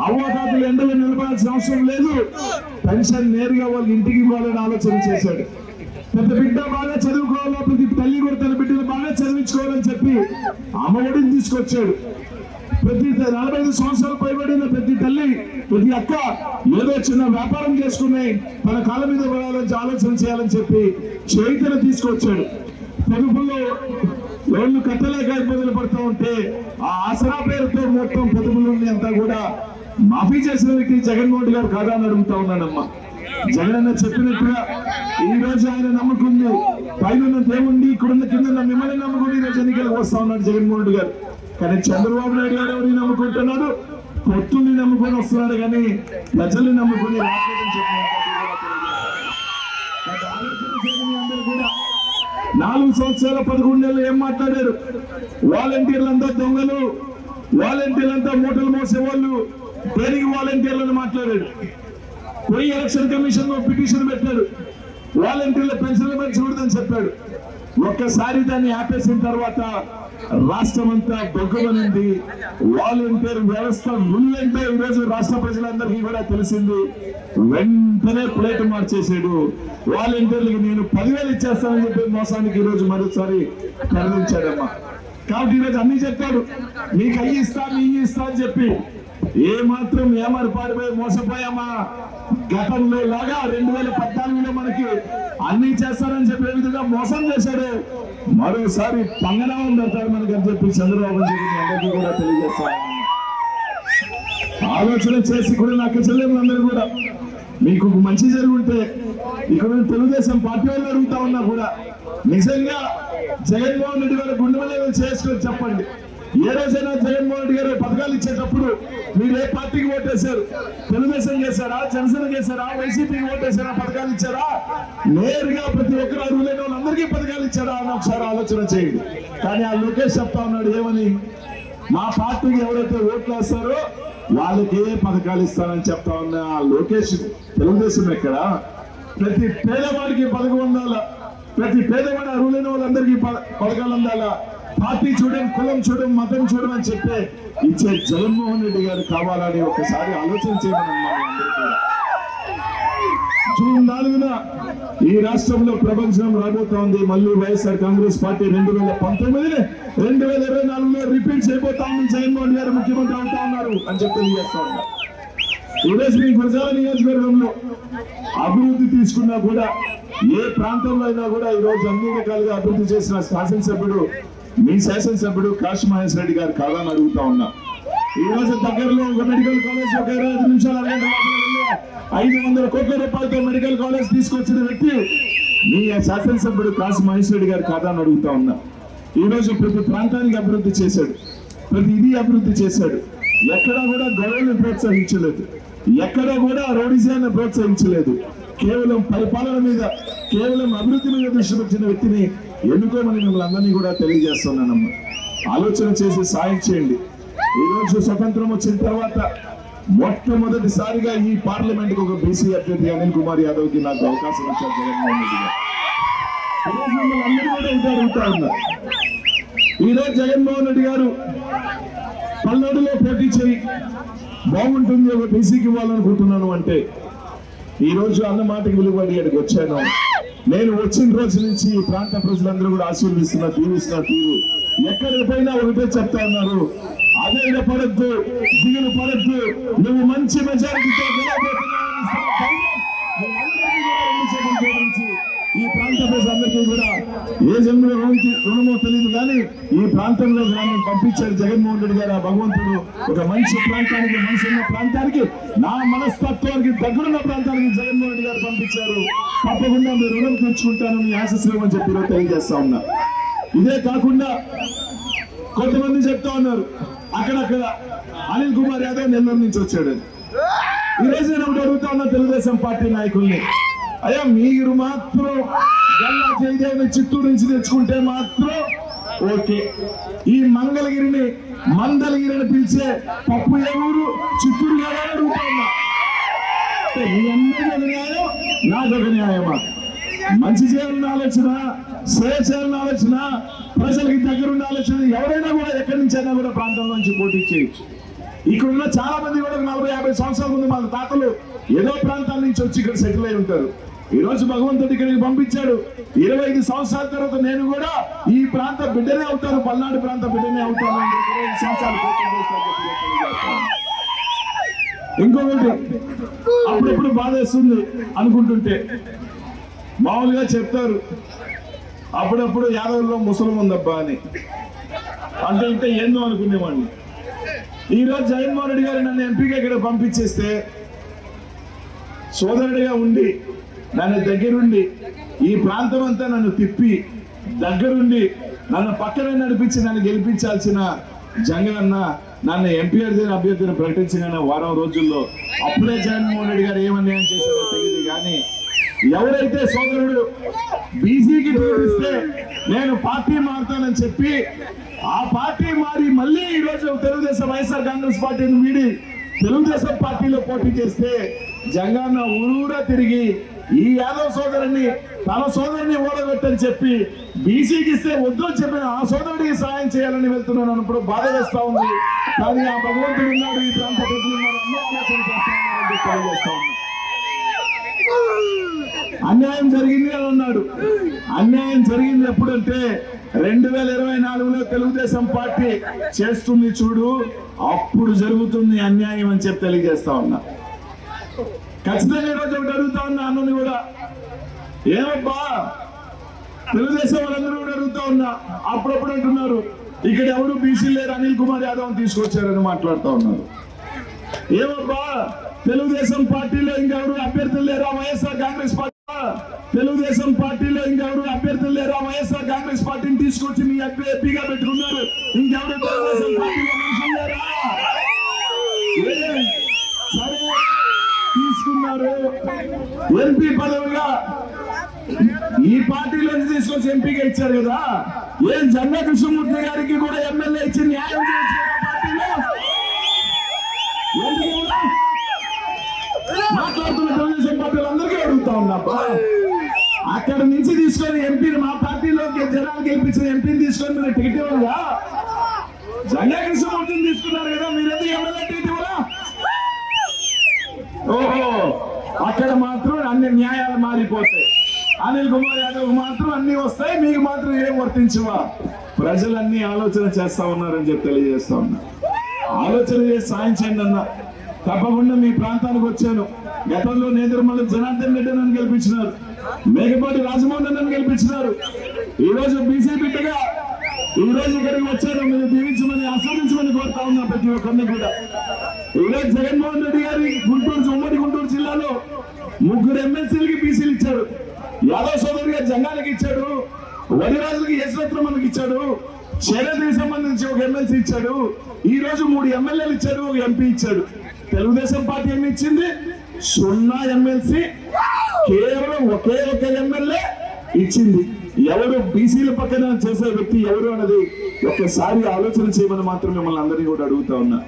అవ్వదాతలు ఎండలో నిలబడాల్సిన అవసరం లేదు, పెన్షన్ నేరుగా వాళ్ళ ఇంటికి ఇవ్వాలని ఆలోచన చేశాడు. ప్రతి బిడ్డ బాగా చదువుకోవాలా, ప్రతి తల్లి కూడా తన బిడ్డలు బాగా చదివించుకోవాలని చెప్పి అమ్మఒడిని తీసుకొచ్చాడు. ప్రతి 45 సంవత్సరాలు పైబడిన ప్రతి తల్లి, ప్రతి అక్క ఏదో చిన్న వ్యాపారం చేసుకుని తన కాళ్ళ మీద పడాలని ఆలోచన చేయాలని చెప్పి చైతన్య తీసుకొచ్చాడు. పొదుపుల్లో లోన్లు కట్టలేక ఇబ్బందులు పడుతూ ఉంటే ఆ ఆసరా పేరుతో మొత్తం పొదుపులు అంతా కూడా మాఫీ చేసిన వ్యక్తి జగన్మోహన్ గారు కాదా అని అడుగుతా ఉన్నానమ్మా. జగన్ అన్న చెప్పినట్టుగా ఈ రోజు ఆయన నమ్ముకుంది పైన దేవుణ్ణి, ఇక్కడున్న కింద మిమ్మల్ని నమ్ముకుని ఈ రోజు ఎన్నికలకు వస్తా ఉన్నాడు జగన్మోహన్ గారు. కానీ చంద్రబాబు నాయుడు గారు ఎవరిని నమ్ముకుంటున్నాడు? పొత్తుల్ని నమ్ముకొని వస్తున్నాడు కానీ ప్రజల్ని నమ్ముకుని రాష్ట్రం చెప్పిన 4 సంవత్సరాల 11 నెలలు ఏం మాట్లాడారు? వాలంటీర్లంతా దొంగలు, వాలంటీర్లంతా మూటలు మోసేవాళ్ళు, దేనికి వాలంటీర్లను మాట్లాడాడు. పోయి ఎలక్షన్ కమిషన్ పిటిషన్ పెట్టాడు, వాలంటీర్ల పెన్షన్లు పెంచకూడదని చెప్పాడు. ఒక్కసారి దాన్ని ఆపేసిన తర్వాత రాష్ట్రం అంతా బొగ్గమనింది. వాలంటీర్ వ్యవస్థ ముందంటే ఈరోజు రాష్ట్ర ప్రజలందరికీ కూడా తెలిసింది. వెంటనే ప్లేట్ మార్చేసాడు. వాలంటీర్లకు నేను 10,000 ఇచ్చేస్తానని చెప్పి మోసానికి ఈరోజు మరోసారి కరుణించాడమ్మా. కాబట్టి ఈరోజు అన్ని చెప్పాడు, మీకు అయ్యి ఇస్తా, మీ ఇస్తా అని చెప్పి ఏ మాత్రం ఏమారు పాడిపోయి మోసపోయామా? గతంలో లాగా 2014లో మనకి అన్ని చేస్తారని చెప్పే విధంగా మోసం చేశాడు. మరోసారి పంగనామం పెడతాడు మనకి అని చెప్పి చంద్రబాబు అందరికీ కూడా తెలియజేస్తాను. ఆలోచన చేసి కూడా నాకు చెల్లెములందరూ కూడా మీకు మంచి జరుగుంటే ఇక్కడ తెలుగుదేశం పార్టీ వాళ్ళు అడుగుతా ఉన్నా కూడా నిజంగా జగన్మోహన్ రెడ్డి గారు గుండె మీద చేసుకొని చెప్పండి. ఏ రోజైనా జగన్మోహన్ రెడ్డి గారు పథకాలు ఇచ్చేటప్పుడు మీరు ఏ పార్టీకి ఓటేశారు? తెలుగుదేశం చేశారా, జనసేన చేశారా, వైసీపీకి ఓటేశారా? పథకాలు ఇచ్చారా? నేరుగా ప్రతి ఒక్కరు అర్హులైన వాళ్ళందరికీ పథకాలు ఇచ్చారా అని ఒకసారి ఆలోచన చేయండి. కానీ ఆ లోకేష్ చెప్తా ఉన్నాడు ఏమని? మా పార్టీకి ఎవరైతే ఓట్లు వేస్తారో వాళ్ళకి ఏ పథకాలు ఇస్తానని చెప్తా ఉన్నా ఆ లోకేష్. తెలుగుదేశం ఎక్కడ? ప్రతి పేదవాడికి పథకం ఉండాలా, ప్రతి పేదవాడి అర్హులైన వాళ్ళందరికీ పథకాలు అందాలా. పార్టీ చూడడం, కులం చూడడం, మతం చూడడం అని చెప్పే ఇచ్చే జగన్మోహన్ రెడ్డి గారు కావాలని ఒకసారి ఆలోచన చేయమని జూన్ 4న ఈ రాష్ట్రంలో ప్రపంచం రాబోతా ఉంది. మళ్ళీ వైఎస్ఆర్ కాంగ్రెస్ పార్టీ 2019 2024లో రిపీట్ చేయబోతా ఉంది. జగన్మోహన్ గారు ముఖ్యమంత్రి అవుతా ఉన్నారు అని చెప్పి తెలియజేస్తా ఉన్నారు. ఈరోజు మీ గురజాల నియోజకవర్గంలో అభివృద్ధి తీసుకున్నా కూడా ఏ ప్రాంతంలో అయినా కూడా ఈరోజు అన్ని రకాలుగా అభివృద్ధి చేసిన శాసనసభ్యుడు మీ శాసనసభ్యుడు కాశీ మహేశ్వర రెడ్డి గారు కాదని అడుగుతా ఉన్నా. ఈ రోజు దగ్గరలో ఒక మెడికల్ కాలేజ్ ఒక 25 నిమిషాలు 500 కోట్ల రూపాయలతో మెడికల్ కాలేజ్ తీసుకొచ్చిన వ్యక్తి మీ శాసనసభ్యుడు కాశీ మహేశ్వర రెడ్డి గారు కాదని అడుగుతా ఉన్నా. ఈ రోజు ప్రతి ప్రాంతానికి అభివృద్ధి చేశాడు, ప్రతి ఇది అభివృద్ధి చేశాడు. ఎక్కడా కూడా గొడవలను ప్రోత్సహించలేదు, ఎక్కడా కూడా రౌడీజాన్ని ప్రోత్సహించలేదు. కేవలం పరిపాలన మీద, కేవలం అభివృద్ధి మీద దృష్టి పెట్టిన వ్యక్తిని ఎన్నుకోమని మిమ్మల్ని అందరినీ కూడా తెలియజేస్తున్నానమ్మా. ఆలోచన చేసి సాయం చేయండి. ఈ రోజు స్వతంత్రం వచ్చిన తర్వాత మొట్టమొదటిసారిగా ఈ పార్లమెంట్ కు ఒక బీసీ అభ్యర్థి అనిల్ కుమార్ యాదవ్ కి నాకు అవకాశం ఇచ్చారు జగన్మోహన్ రెడ్డి గారు. అందరూ కూడా ఇది అడుగుతా ఉన్నారు. ఈ రోజు జగన్మోహన్ రెడ్డి గారు పల్నాడులో పోటీ చేయి బాగుంటుంది, ఒక బీసీకి ఇవ్వాలనుకుంటున్నాను అంటే ఈ రోజు అన్న మాటకి విలువడి అడిగి వచ్చాను. నేను వచ్చిన రోజు నుంచి ఈ ప్రాంత ప్రజలందరూ కూడా ఆశీర్వదిస్తున్న దీవిస్తున్న తీరు ఎక్కడికి పోయినా ఒకటే చెప్తా ఉన్నారు, అదే పడద్దు, దిగులు పడద్దు, నువ్వు మంచి మెజారిటీతో ఈ ప్రాంత ప్రజలందరికీ కూడా ఏ జన్మలో రుణమో తెలియదు కానీ ఈ ప్రాంతంలో గ్రామం పంపించారు జగన్మోహన్ రెడ్డి గారు. ఆ భగవంతుడు ఒక మంచి ప్రాంతానికి, మనసు ఉన్న ప్రాంతానికి, నా మనస్తత్వానికి దగ్గరున్న ప్రాంతానికి జగన్మోహన్ రెడ్డి గారు పంపించారు. తప్పకుండా మీరు రుణం తీర్చుకుంటాను, మీ ఆశీస్సులు అని చెప్పి తెలియజేస్తా ఉన్నా. ఇదే కాకుండా కొంతమంది చెప్తా ఉన్నారు అక్కడక్కడ అనిల్ కుమార్ యాదవ్ నెల్లూరు నుంచి వచ్చాడు. ఈ రోజు నేను ఒకటి అడుగుతా ఉన్నా తెలుగుదేశం పార్టీ నాయకుల్ని, అయ్యా మీరు మాత్రం గల్లా జయదేవ్ని చిత్తూరు నుంచి తెచ్చుకుంటే మాత్రం ఓకే, ఈ మంగళగిరిని మందలగిరిని పిలిచే పప్పు ఏ ఊరు? చిత్తూరు కదా అడుగుతా ఉన్నా. మీ అందరికీ ఒక న్యాయం, నాకు ఒక న్యాయమా? మంచి చేయాలన్న ఆలోచన సేవ చేయాలని ఆలోచన, ప్రజలకి దగ్గరుండే ఆలోచన, ఎవరైనా కూడా ఎక్కడి నుంచైనా కూడా ప్రాంతం నుంచి పోటీ చేయొచ్చు. ఇక్కడ ఉన్న చాలా మంది కూడా 40-50 సంవత్సరాల ముందు మన తాతలు ఏదో ప్రాంతాల నుంచి వచ్చి ఇక్కడ సెటిల్ అయి ఉంటారు. ఈ రోజు భగవంతుడు ఇక్కడికి పంపించాడు. 25 సంవత్సరాల తర్వాత నేను కూడా ఈ ప్రాంత బిడ్డనే అవుతాను, పల్నాడు ప్రాంత బిడ్డనే అవుతాను. 25 సంవత్సరాలు ఇంకొకటి అప్పుడప్పుడు బాధేస్తుంది అనుకుంటుంటే, మామూలుగా చెప్తారు అప్పుడప్పుడు యాదవుల్లో ముసలం ఉందబ్బా అని, అంటే ఏందో అనుకునేవాడిని. ఈ రోజు జగన్మోహన్ రెడ్డి గారు నన్ను ఎంపీగా ఇక్కడ పంపించేస్తే, సోదరుడిగా ఉండి నన్ను దగ్గరుండి ఈ ప్రాంతం అంతా నన్ను తిప్పి దగ్గరుండి నన్ను పక్కనే నడిపించి నన్ను గెలిపించాల్సిన జగనన్న నన్ను ఎంపీ అభ్యర్థిని ప్రకటించిన వారం రోజుల్లో అప్పుడే జగన్మోహన్ రెడ్డి గారు ఏమన్యాయం చేశారో తెలియదు. కానీ ఎవరైతే సోదరుడు బీసీకి చూపిస్తే నేను పార్టీ మారుతానని చెప్పి ఆ పార్టీ మారి మళ్ళీ ఈ రోజు తెలుగుదేశం వైఎస్ఆర్ కాంగ్రెస్ పార్టీని వీడి తెలుగుదేశం పార్టీలో పోటీ చేస్తే జగనన్న ఊరూరా తిరిగి ఈ యాదవ్ సోదరుని తన సోదరుని ఓడగొట్టని చెప్పి బీసీకి ఇస్తే వద్దు చెప్పిన ఆ సోదరుడికి సాయం చేయాలని వెళ్తున్నాను అన్నప్పుడు బాధ వేస్తా ఉంది. కానీ ఆ భగవంతుడు ఉన్నాడు, ఈ ప్రాంత ప్రజలు ఉన్నారు, అన్ని ఆలోచన చేస్తామని తెలియజేస్తా ఉన్నా. అన్యాయం జరిగింది అని అన్నాడు. అన్యాయం జరిగింది ఎప్పుడంటే 2024లో తెలుగుదేశం పార్టీ చేస్తుంది చూడు, అప్పుడు జరుగుతుంది అన్యాయం అని చెప్పి తెలియజేస్తా ఉన్నా. ఖచ్చితంగా ఈరోజు ఒకటి అడుగుతా ఉన్నా అన్నని కూడా, ఏమబ్బా తెలుగుదేశం వాళ్ళందరూ కూడా అడుగుతా ఉన్నా, అప్పుడప్పుడు అంటున్నారు ఇక్కడ ఎవరు బీసీ లేరు, అనిల్ కుమార్ యాదవ్ తీసుకొచ్చారని మాట్లాడుతూ ఉన్నారు. ఏమబ్బా తెలుగుదేశం పార్టీలో ఇంకెవరు అభ్యర్థులు లేరా, వైఎస్ఆర్ కాంగ్రెస్ పార్టీ తెలుగుదేశం పార్టీలో ఇంకెవరు అభ్యర్థులు లేరా, వైఎస్ఆర్ కాంగ్రెస్ పార్టీని తీసుకొచ్చి మీ ఎంపీగా పెట్టుకున్నారు, ఇంకెవరు తెలుగుదేశం పార్టీలో మనుషులు లేరా? సరే తీసుకున్నారు, ఎంపీ పదవిగా ఈ పార్టీలో తీసుకొచ్చి ఎంపీగా ఇచ్చారు కదా, ఏం జంగా కృష్ణమూర్తి గారికి కూడా ఎమ్మెల్యే ఇచ్చి న్యాయం చేసిన పార్టీలో మాట్లాడుతున్న తెలుగుదేశం పార్టీలు అందరికీ అడుగుతా ఉన్నాబ్బా, అక్కడ నుంచి తీసుకొని ఎంపీని మా పార్టీలో జనాలు గెలిపించిన ఎంపీని తీసుకొని మీరు టికెట్ ఇవ్వగా, జంగా కృష్ణమూర్తిని తీసుకున్నారు కదా, మీరు ఎందుకు ఎమ్మెల్యే టికెట్ ఇవ్వరా? ఓహో, అక్కడ మాత్రం అన్ని న్యాయాలు మారిపోతాయి, అనిల్ కుమార్ యాదవ్ మాత్రం అన్ని వస్తాయి, మీకు మాత్రం ఏం వర్తించవా? ప్రజలన్నీ ఆలోచన చేస్తా ఉన్నారని చెప్పి తెలియజేస్తా ఉన్నా. ఆలోచన చేసి సాయం చేయండి అన్న. తప్పకుండా మీ ప్రాంతానికి వచ్చాను. గతంలో నేదురుమల్లి జనార్దన్ రెడ్డి నన్ను గెలిపించినారు, మేకపాటి రాజమోహన్ నన్ను గెలిపించినారు. ఈ రోజు బీసీ బిడ్డగా ఈ రోజు ఇక్కడికి వచ్చాను, మీరు దీవించమని ఆస్వాదించమని కోరుతా ఉన్నా ప్రతి ఒక్కరిని కూడా. ఈ రోజు జగన్మోహన్ రెడ్డి గారి ఉమ్మడి గుంటూరు జిల్లాలో 3 ఎమ్మెల్సీలకి బీసీలు ఇచ్చాడు. యాదవ్ సోదరి గారు జంగానికి ఇచ్చాడు, వడిరాజులకి యశ్వత్రమణికి ఇచ్చాడు, చేనేతకి సంబంధించి ఒక ఎమ్మెల్సీ ఇచ్చాడు. ఈ రోజు 3 ఎమ్మెల్యేలు ఇచ్చాడు, ఒక ఎంపీ ఇచ్చాడు. తెలుగుదేశం పార్టీ ఏమి ఇచ్చింది? 0 ఎమ్మెల్సీ, కేవలం ఒకే ఒక ఎమ్మెల్యే ఇచ్చింది. ఎవరు బీసీల పక్కన చేసే వ్యక్తి ఎవరు అన్నది ఒక్కసారి ఆలోచన చేయమని మాత్రం మిమ్మల్ని అందరినీ కూడా అడుగుతా ఉన్నా.